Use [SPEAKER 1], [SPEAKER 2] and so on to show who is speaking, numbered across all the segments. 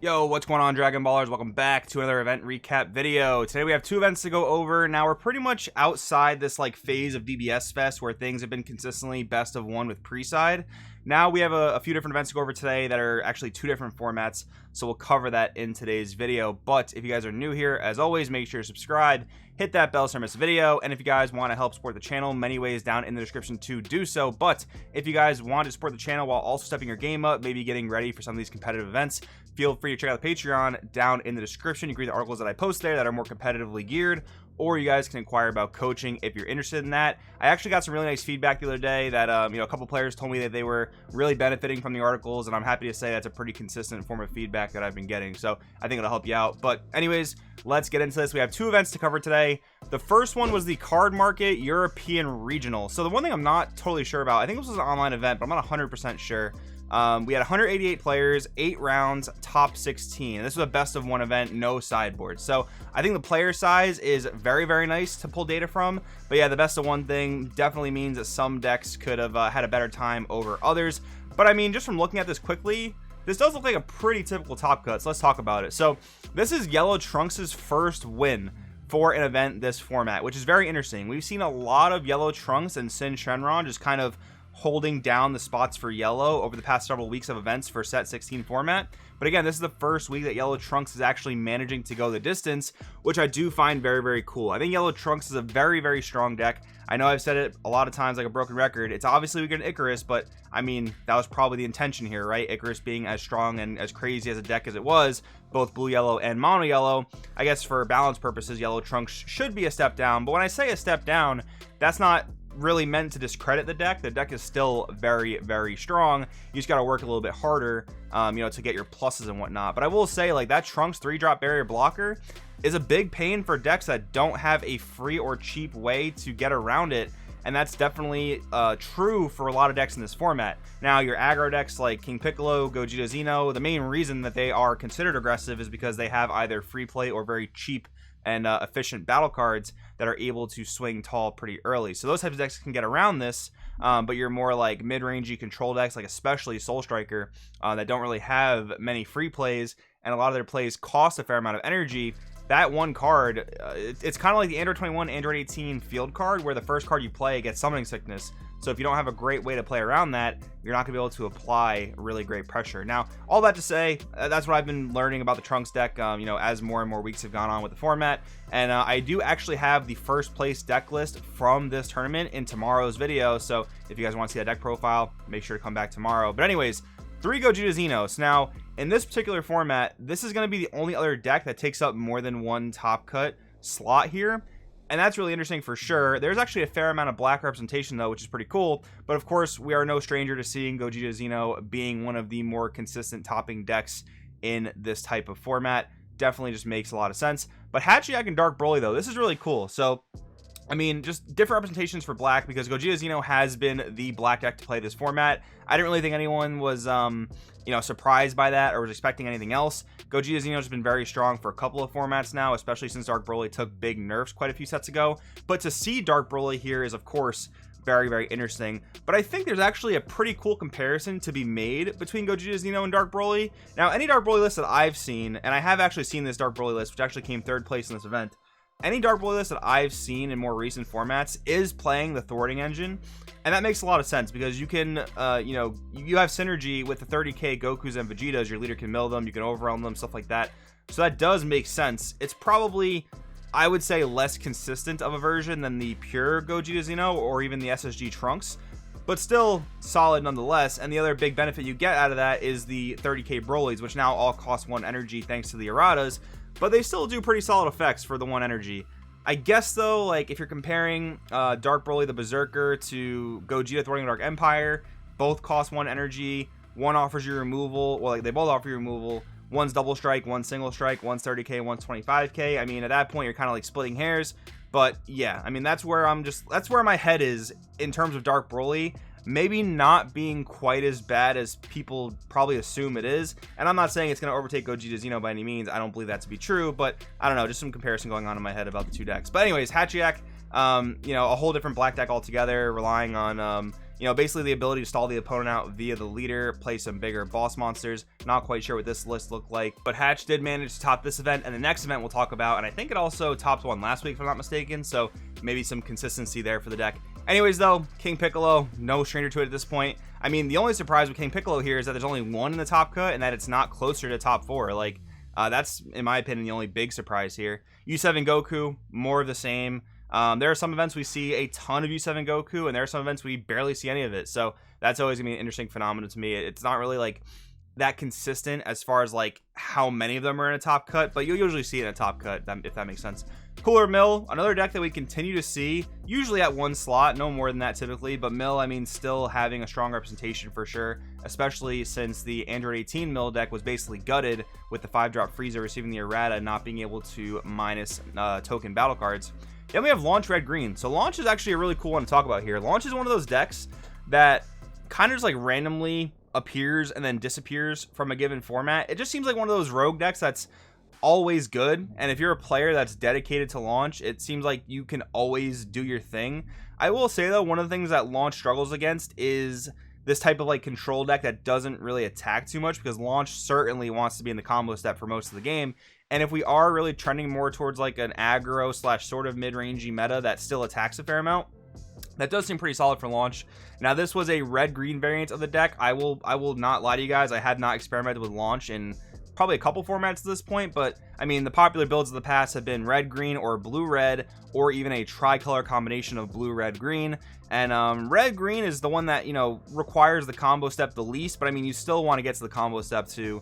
[SPEAKER 1] Yo, what's going on, Dragon Ballers? Welcome back to another event recap video. Today we have two events to go over. Now we're pretty much outside this phase of DBS Fest where things have been consistently best of one with pre-side. Now we have a few different events to go over today that are actually two different formats, so we'll cover that in today's video. But if you guys are new here, as always, make sure to subscribe, hit that bell so you don't miss a video, and if you guys want to help support the channel, many ways down in the description to do so. But if you guys want to support the channel while also stepping your game up, maybe getting ready for some of these competitive events, feel free to check out the Patreon down in the description. You can read the articles that I post there that are more competitively geared, or you guys can inquire about coaching if you're interested in that. I actually got some really nice feedback the other day that a couple players told me that they were really benefiting from the articles, and I'm happy to say that's a pretty consistent form of feedback that I've been getting, so I think it'll help you out. But anyways, let's get into this. We have two events to cover today. The first one was the Card Market European Regional. So the one thing I'm not totally sure about, I think this was an online event, but I'm not 100% sure. We had 188 players, 8 rounds, top 16. And this was a best of one event, no sideboards. So I think the player size is very, very nice to pull data from. But yeah, the best of one thing definitely means that some decks could have had a better time over others. But I mean, just from looking at this quickly, this does look like a pretty typical top cut. So let's talk about it. So this is Yellow Trunks' first win for an event this format, which is very interesting. We've seen a lot of Yellow Trunks and Sin Shenron just kind of holding down the spots for yellow over the past several weeks of events for set 16 format. But again, this is the first week that Yellow Trunks is actually managing to go the distance, which I do find very, very cool. I think Yellow Trunks is a very, very strong deck. I know I've said it a lot of times like a broken record. It's obviously we get an Icarus, but I mean, that was probably the intention here, right? Icarus being as strong and as crazy as a deck as it was, both blue yellow and mono yellow. I guess for balance purposes, Yellow Trunks should be a step down. But when I say a step down, that's not really meant to discredit the deck. The deck is still very, very strong. You just got to work a little bit harder, to get your pluses and whatnot. But I will say, that Trunks 3-drop barrier blocker is a big pain for decks that don't have a free or cheap way to get around it. And that's definitely true for a lot of decks in this format. Now, your aggro decks like King Piccolo, Godzilla Xenos, the main reason that they are considered aggressive is because they have either free play or very cheap and efficient battle cards that are able to swing tall pretty early. So those types of decks can get around this, but you're more like mid-rangey control decks, like especially Soul Striker, that don't really have many free plays, and a lot of their plays cost a fair amount of energy. That one card, it's kind of like the Android 21, Android 18 field card, where the first card you play gets Summoning Sickness. So if you don't have a great way to play around that, you're not going to be able to apply really great pressure. Now, all that to say, that's what I've been learning about the Trunks deck, as more and more weeks have gone on with the format. And I do actually have the first place deck list from this tournament in tomorrow's video. So if you guys want to see that deck profile, make sure to come back tomorrow. But anyways, 3 Godzilla Xenos. Now, in this particular format, this is going to be the only other deck that takes up more than one top cut slot here. And that's really interesting for sure. There's actually a fair amount of black representation, though, which is pretty cool. But of course, we are no stranger to seeing Godzilla Xeno being one of the more consistent topping decks in this type of format. Definitely just makes a lot of sense. But Hachiyak and Dark Broly, though, this is really cool. So, I mean, just different representations for black, because Godzilla Xeno has been the black deck to play this format. I didn't really think anyone was, surprised by that or was expecting anything else. Godzilla Xeno has been very strong for a couple of formats now, especially since Dark Broly took big nerfs quite a few sets ago. But to see Dark Broly here is, of course, very, very interesting. But I think there's actually a pretty cool comparison to be made between Godzilla Xeno and Dark Broly. Now, any Dark Broly list that I've seen, and I have actually seen this Dark Broly list, which actually came 3rd place in this event, any Dark Broly list that I've seen in more recent formats is playing the thwarting engine. And that makes a lot of sense because you can, you have synergy with the 30k Gokus and Vegetas. Your leader can mill them, you can overwhelm them, stuff like that. So that does make sense. It's probably, I would say, less consistent of a version than the pure Gogeta Xeno or even the Ssg Trunks, but still solid nonetheless. And the other big benefit you get out of that is the 30k Brolys, which now all cost 1 energy thanks to the erratas, but they still do pretty solid effects for the 1 energy. I guess, though, if you're comparing Dark Broly the Berserker to Gogeta Thwarting the Dark Empire, both cost 1 energy. One offers you removal. Well, they both offer you removal. One's double strike, one's single strike, one's 30k, one's 25k. I mean, at that point, you're kind of splitting hairs. But yeah, I mean, that's where that's where my head is in terms of Dark Broly. Maybe not being quite as bad as people probably assume it is. And I'm not saying it's going to overtake Gogeta Xeno by any means. I don't believe that to be true, but I don't know, just some comparison going on in my head about the two decks. But anyways, Hachiyak You know, a whole different black deck altogether, relying on you know, basically the ability to stall the opponent out via the leader, play some bigger boss monsters. Not quite sure what this list looked like, but Hatch did manage to top this event, and the next event we'll talk about, and I think it also topped one last week if I'm not mistaken, so maybe some consistency there for the deck. Anyways though, King Piccolo, no stranger to it at this point. I mean, the only surprise with King Piccolo here is that there's only one in the top cut and that it's not closer to top 4. Like, that's, in my opinion, the only big surprise here. U7 Goku, more of the same. There are some events we see a ton of U7 Goku, and there are some events we barely see any of it. So that's always gonna be an interesting phenomenon to me. It's not really like that consistent as far as like how many of them are in a top cut, but you'll usually see it in a top cut, if that makes sense. Cooler Mill, another deck that we continue to see, usually at one slot, no more than that typically, but Mill, I mean, still having a strong representation for sure, especially since the Android 18 Mill deck was basically gutted with the 5-drop Frieza receiving the errata, not being able to minus token battle cards. Then we have Launch Red Green. So Launch is actually a really cool one to talk about here. Launch is one of those decks that kind of just like randomly appears and then disappears from a given format. It just seems like one of those rogue decks that's always good, and if you're a player that's dedicated to Launch, it seems like you can always do your thing. I will say though, one of the things that Launch struggles against is this type of like control deck that doesn't really attack too much, because Launch certainly wants to be in the combo step for most of the game. And if we are really trending more towards like an aggro / sort of mid-rangey meta that still attacks a fair amount, that does seem pretty solid for Launch. Now this was a red-green variant of the deck. I will not lie to you guys, I had not experimented with Launch in probably a couple formats at this point, but I mean, the popular builds of the past have been red-green or blue-red, or even a tricolor combination of blue-red-green. And red-green is the one that, you know, requires the combo step the least, but I mean, you still want to get to the combo step to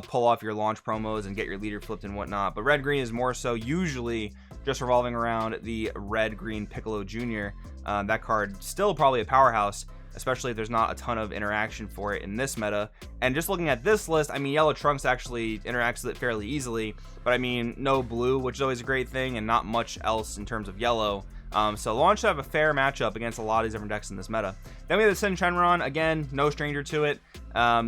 [SPEAKER 1] pull off your Launch promos and get your leader flipped and whatnot. But red-green is more so usually just revolving around the red-green Piccolo Jr. That card still probably a powerhouse, especially if there's not a ton of interaction for it in this meta. And just looking at this list, I mean, Yellow Trunks actually interacts with it fairly easily, but I mean, no blue, which is always a great thing, and not much else in terms of yellow. So Launch should have a fair matchup against a lot of these different decks in this meta. Then we have the Sin Shenron, again, no stranger to it.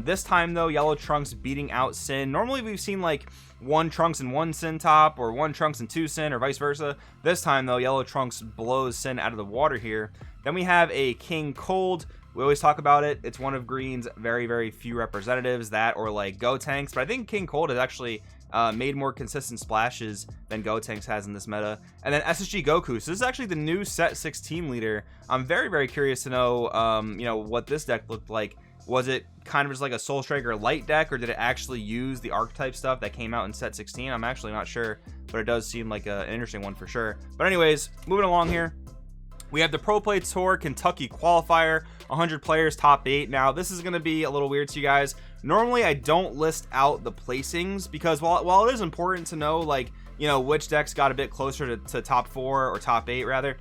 [SPEAKER 1] This time though, Yellow Trunks beating out Sin. Normally we've seen like one Trunks and one Sin top, or one Trunks and two Sin, or vice versa. This time though, Yellow Trunks blows Sin out of the water here. Then we have a King Cold. We always talk about it. It's one of Green's very, very few representatives, that or like Gotenks. But I think King Cold has actually made more consistent splashes than Gotenks has in this meta. And then Ssg Goku. So this is actually the new set 16 leader. I'm very, very curious to know, you know, what this deck looked like. Was it kind of just like a Soul Striker light deck, or did it actually use the archetype stuff that came out in set 16? I'm actually not sure, but it does seem like an interesting one for sure. But anyways, moving along here. We have the Pro Play Tour Kentucky Qualifier, 100 players, top 8. Now, this is going to be a little weird to you guys. Normally, I don't list out the placings, because while it is important to know, like, you know, which decks got a bit closer to top 4, or top 8, rather,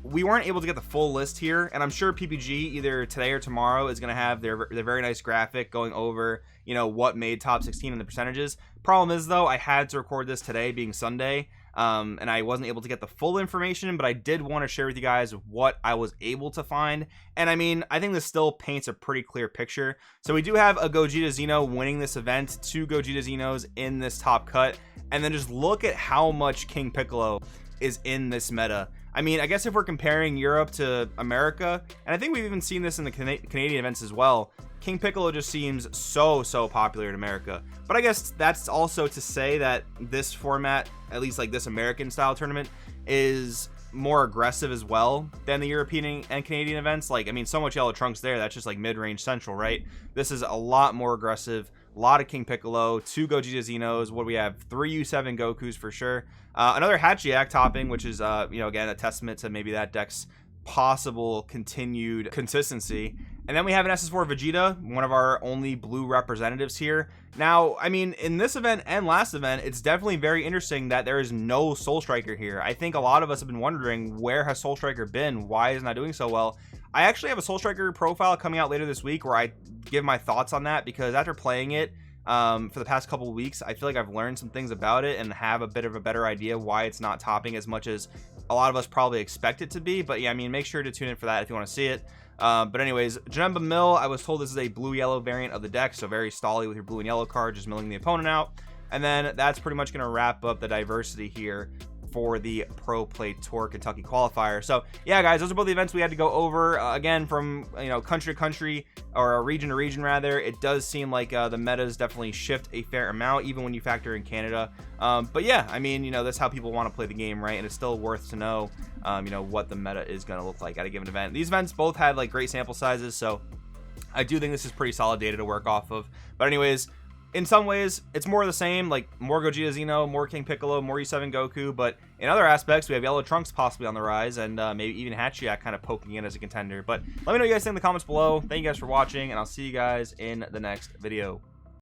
[SPEAKER 1] we weren't able to get the full list here, and I'm sure PPG, either today or tomorrow, is going to have their very nice graphic going over, you know, what made top 16 and the percentages. Problem is, though, I had to record this today, being Sunday, and I wasn't able to get the full information, but I did want to share with you guys what I was able to find. And I mean, I think this still paints a pretty clear picture. So we do have a Gogeta Xeno winning this event, 2 Gogeta Xenos in this top cut, and then just look at how much King Piccolo is in this meta. I mean, I guess if we're comparing Europe to America, and I think we've even seen this in the Canadian events as well, King Piccolo just seems so popular in America. But I guess that's also to say that this format, at least like this American style tournament, is more aggressive as well than the European and Canadian events. Like, I mean, so much Yellow Trunks there, that's just like mid-range central, right? This is a lot more aggressive, a lot of King Piccolo, 2 Gogeta Xenos, what do we have, 3 U7 Gokus for sure. Another Hachiak topping, which is, you know, again, a testament to maybe that deck's possible continued consistency. And then we have an SS4 Vegeta, one of our only blue representatives here. Now, I mean, in this event and last event, it's definitely very interesting that there is no Soul Striker here. I think a lot of us have been wondering, where has Soul Striker been? Why is it not doing so well? I actually have a Soul Striker profile coming out later this week where I give my thoughts on that, because after playing it for the past couple of weeks, I feel like I've learned some things about it and have a bit of a better idea why it's not topping as much as a lot of us probably expect it to be. But yeah, I mean, make sure to tune in for that if you want to see it. But anyways, Janemba Mill, I was told this is a blue-yellow variant of the deck, so very stally with your blue and yellow card, just milling the opponent out. And then that's pretty much going to wrap up the diversity here for the Pro Play Tour Kentucky qualifier. So yeah, guys, those are both the events we had to go over. Again, from country to country, or region to region rather, it does seem like the metas definitely shift a fair amount, even when you factor in Canada. But yeah, I mean, that's how people want to play the game, right? And it's still worth to know what the meta is going to look like at a given event. These events both had like great sample sizes, so I do think this is pretty solid data to work off of. But anyways, in some ways, it's more of the same, like more Godzilla Xenos, more King Piccolo, more Ssg Goku, but in other aspects, we have Yellow Trunks possibly on the rise, and maybe even Hachiyak kind of poking in as a contender. But let me know what you guys think in the comments below. Thank you guys for watching, and I'll see you guys in the next video.